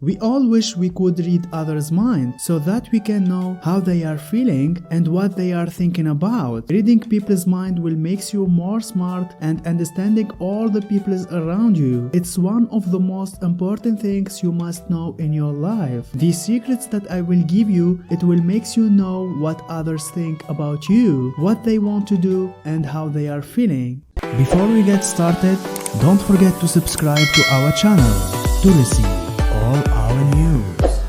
We all wish we could read others' mind so that we can know how they are feeling and what they are thinking about. Reading people's mind will make you more smart and understanding all the people around you. It's one of the most important things you must know in your life. These secrets that I will give you, it will make you know what others think about you, what they want to do, and how they are feeling. Before we get started, don't forget to subscribe to our channel to receive all our news.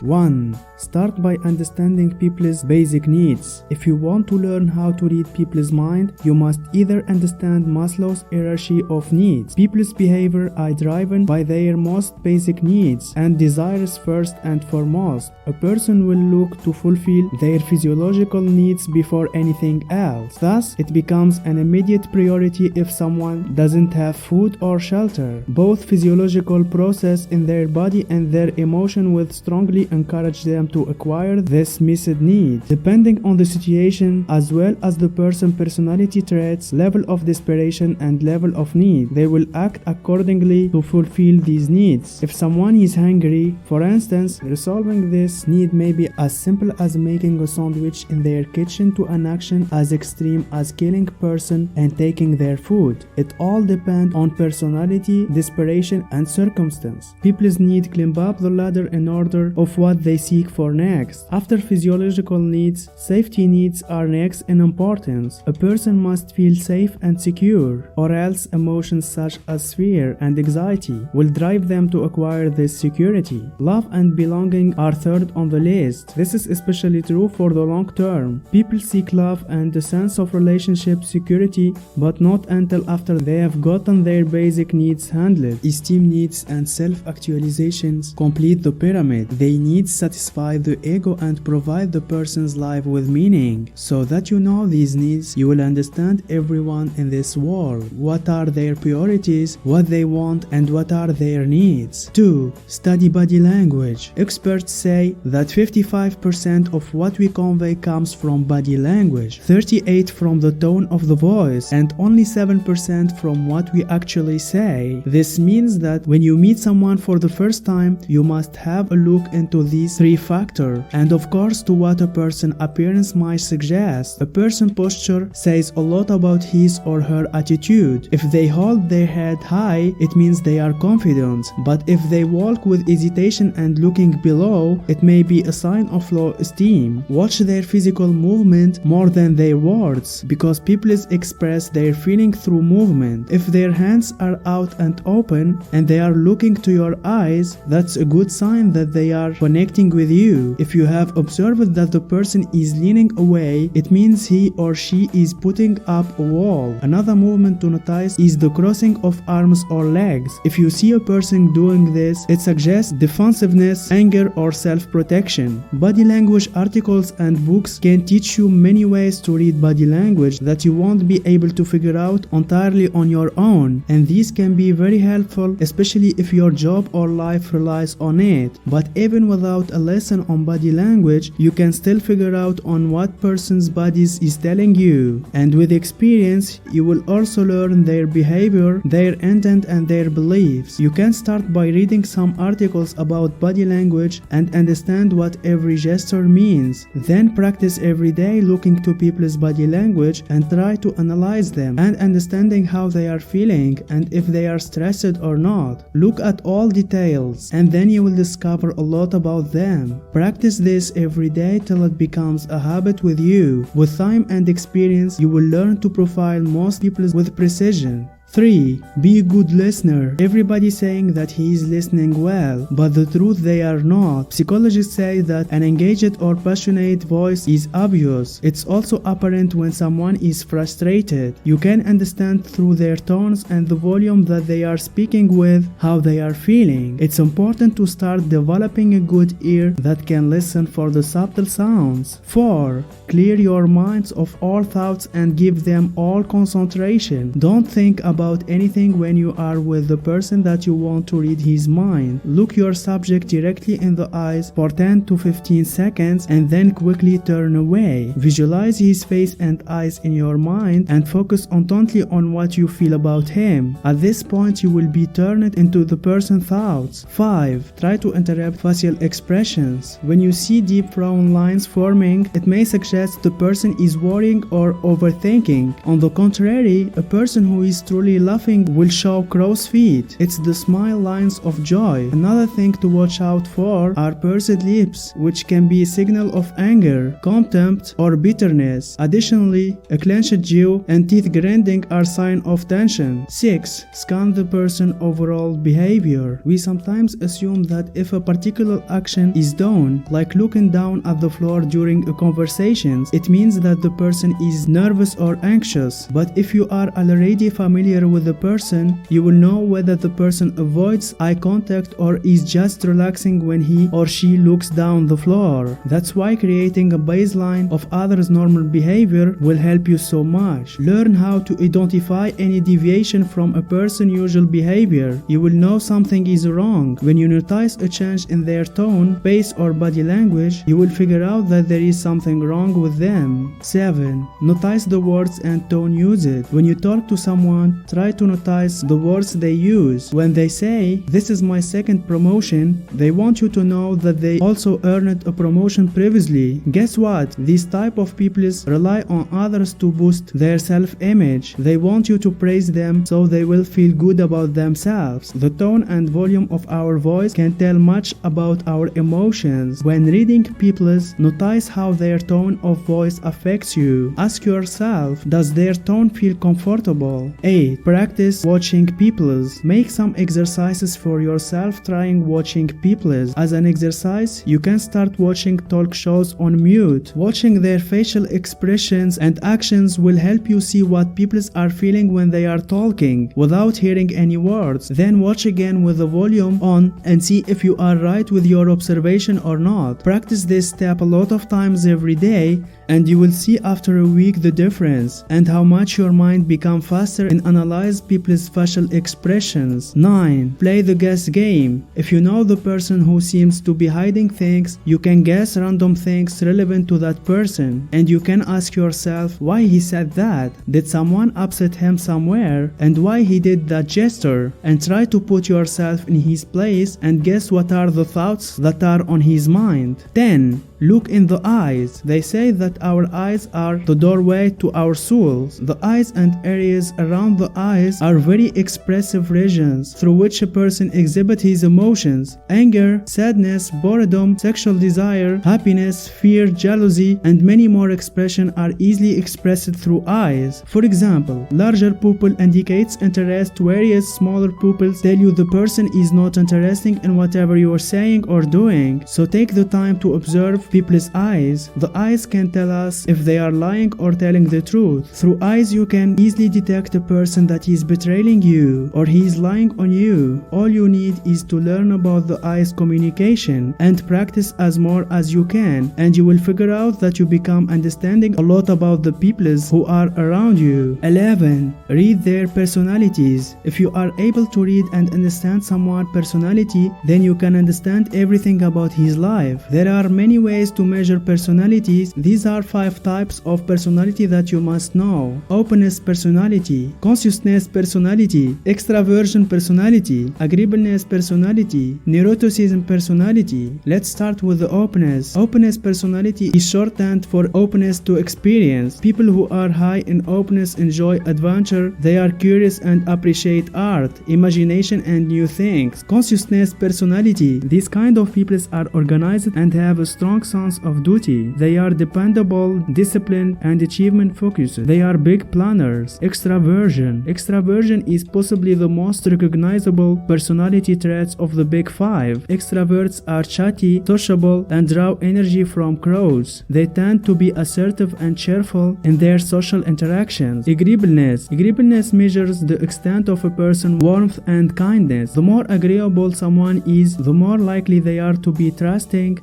1. Start by understanding people's basic needs. If you want to learn how to read people's mind, you must either understand Maslow's hierarchy of needs. People's behavior are driven by their most basic needs and desires first and foremost. A person will look to fulfill their physiological needs before anything else. Thus, it becomes an immediate priority if someone doesn't have food or shelter. Both physiological process in their body and their emotion will strongly encourage them to acquire this missed need. Depending on the situation as well as the person's personality traits, level of desperation and level of need, they will act accordingly to fulfill these needs. If someone is hungry, for instance, resolving this need may be as simple as making a sandwich in their kitchen to an action as extreme as killing a person and taking their food. It all depends on personality, desperation, and circumstance. People's need climb up the ladder in order of what they seek for next. After physiological needs, safety needs are next in importance. A person must feel safe and secure, or else emotions such as fear and anxiety will drive them to acquire this security. Love and belonging are third on the list. This is especially true for the long term. People seek love and a sense of relationship security, but not until after they have gotten their basic needs handled. Esteem needs and self-actualizations complete the pyramid. They need satisfy the ego and provide the person's life with meaning. So that you know these needs, you will understand everyone in this world. What are their priorities, what they want, and what are their needs. 2. Study body language. Experts say that 55% of what we convey comes from body language, 38% from the tone of the voice, and only 7% from what we actually say. This means that when you meet someone for the first time, you must have a look into these three factors, and of course to what a person's appearance might suggest. A person's posture says a lot about his or her attitude. If they hold their head high, it means they are confident, but if they walk with hesitation and looking below, it may be a sign of low esteem. Watch their physical movement more than their words, because people express their feeling through movement. If their hands are out and open and they are looking to your eyes, that's a good sign that they are connecting with you. If you have observed that the person is leaning away, it means he or she is putting up a wall. Another movement to notice is the crossing of arms or legs. If you see a person doing this, it suggests defensiveness, anger, or self-protection. Body language articles and books can teach you many ways to read body language that you won't be able to figure out entirely on your own, and these can be very helpful, especially if your job or life relies on it. But even without a lesson on body language, you can still figure out on what person's body is telling you, and with experience you will also learn their behavior, their intent, and their beliefs. You can start by reading some articles about body language and understand what every gesture means. Then practice every day looking to people's body language and try to analyze them and understanding how they are feeling and if they are stressed or not. Look at all details, and then you will discover a lot about them. Practice this every day till it becomes a habit with you. With time and experience, you will learn to profile most people with precision. 3. Be a good listener. Everybody saying that he is listening well, but the truth they are not. Psychologists say that an engaged or passionate voice is obvious. It's also apparent when someone is frustrated. You can understand through their tones and the volume that they are speaking with how they are feeling. It's important to start developing a good ear that can listen for the subtle sounds. 4. Clear your minds of all thoughts and give them all concentration. Don't think about about anything when you are with the person that you want to read his mind. Look your subject directly in the eyes for 10 to 15 seconds and then quickly turn away. Visualize his face and eyes in your mind and focus intently on what you feel about him. At this point, you will be turned into the person's thoughts. 5. Try to interrupt facial expressions. When you see deep frown lines forming, it may suggest the person is worrying or overthinking. On the contrary, a person who is truly laughing will show crow's feet. It's the smile lines of joy. Another thing to watch out for are pursed lips, which can be a signal of anger, contempt, or bitterness. Additionally, a clenched jaw and teeth grinding are signs of tension. 6. Scan the person's overall behavior. We sometimes assume that if a particular action is done, like looking down at the floor during a conversation, it means that the person is nervous or anxious. But if you are already familiar with the person, you will know whether the person avoids eye contact or is just relaxing when he or she looks down the floor. That's why creating a baseline of others' normal behavior will help you so much. Learn how to identify any deviation from a person's usual behavior. You will know something is wrong. When you notice a change in their tone, pace, or body language, you will figure out that there is something wrong with them. 7. Notice the words and tone used. When you talk to someone, try to notice the words they use. When they say, "This is my second promotion," they want you to know that they also earned a promotion previously. Guess what? These type of people rely on others to boost their self-image. They want you to praise them so they will feel good about themselves. The tone and volume of our voice can tell much about our emotions. When reading people's, notice how their tone of voice affects you. Ask yourself, does their tone feel comfortable? 8. Practice watching people's. Make some exercises for yourself trying watching people's. As an exercise, you can start watching talk shows on mute. Watching their facial expressions and actions will help you see what people are feeling when they are talking without hearing any words. Then watch again with the volume on and see if you are right with your observation or not. Practice this step a lot of times every day, and you will see after a week the difference and how much your mind becomes faster in analyze people's facial expressions. 9. Play the guess game. If you know the person who seems to be hiding things, you can guess random things relevant to that person, and you can ask yourself why he said that. Did someone upset him somewhere, and why he did that gesture? And try to put yourself in his place and guess what are the thoughts that are on his mind. 10. Look in the eyes. They say that our eyes are the doorway to our souls. The eyes and areas around the eyes are very expressive regions through which a person exhibits his emotions. Anger, sadness, boredom, sexual desire, happiness, fear, jealousy, and many more expressions are easily expressed through eyes. For example, larger pupil indicates interest, whereas smaller pupils tell you the person is not interested in whatever you are saying or doing. So take the time to observe people's eyes. The eyes can tell us if they are lying or telling the truth. Through eyes you can easily detect a person that is betraying you or he is lying on you. All you need is to learn about the eyes communication and practice as more as you can, and you will figure out that you become understanding a lot about the peoples who are around you. 11. Read their personalities. If you are able to read and understand someone's personality, then you can understand everything about his life. There are many ways to measure personalities. These are 5 types of personality that you must know. Openness personality, consciousness personality, extraversion personality, agreeableness personality, neuroticism personality. Let's start with the openness. Openness personality is shorthand for openness to experience. People who are high in openness enjoy adventure. They are curious and appreciate art, imagination, and new things. Consciousness personality. These kind of people are organized and have a strong sense of duty. They are dependable, disciplined, and achievement focused. They are big planners. Extraversion. Extraversion is possibly the most recognizable personality traits of the big 5. Extroverts are chatty, sociable, and draw energy from crowds. They tend to be assertive and cheerful in their social interactions. Agreeableness. Agreeableness measures the extent of a person's warmth and kindness. The more agreeable someone is, the more likely they are to be trusting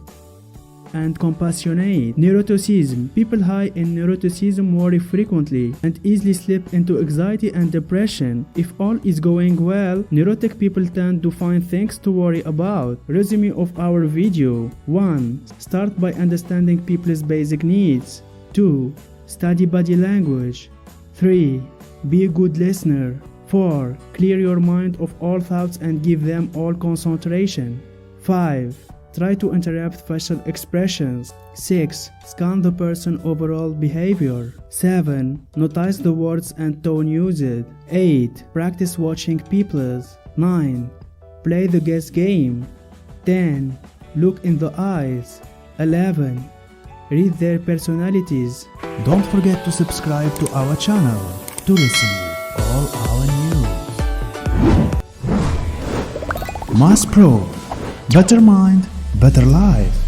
and compassionate. Neuroticism. People high in neuroticism worry frequently and easily slip into anxiety and depression. If all is going well, neurotic people tend to find things to worry about. Resume of our video. 1. Start by understanding people's basic needs. 2. Study body language. 3. Be a good listener. 4. Clear your mind of all thoughts and give them all concentration. 5. Try to interrupt facial expressions. 6. Scan the person's overall behavior. 7. Notice the words and tone used. 8. Practice watching people's. 9. Play the guess game. 10. Look in the eyes. 11. Read their personalities. Don't forget to subscribe to our channel to receive all our news. Mass Pro. Better mind, better life.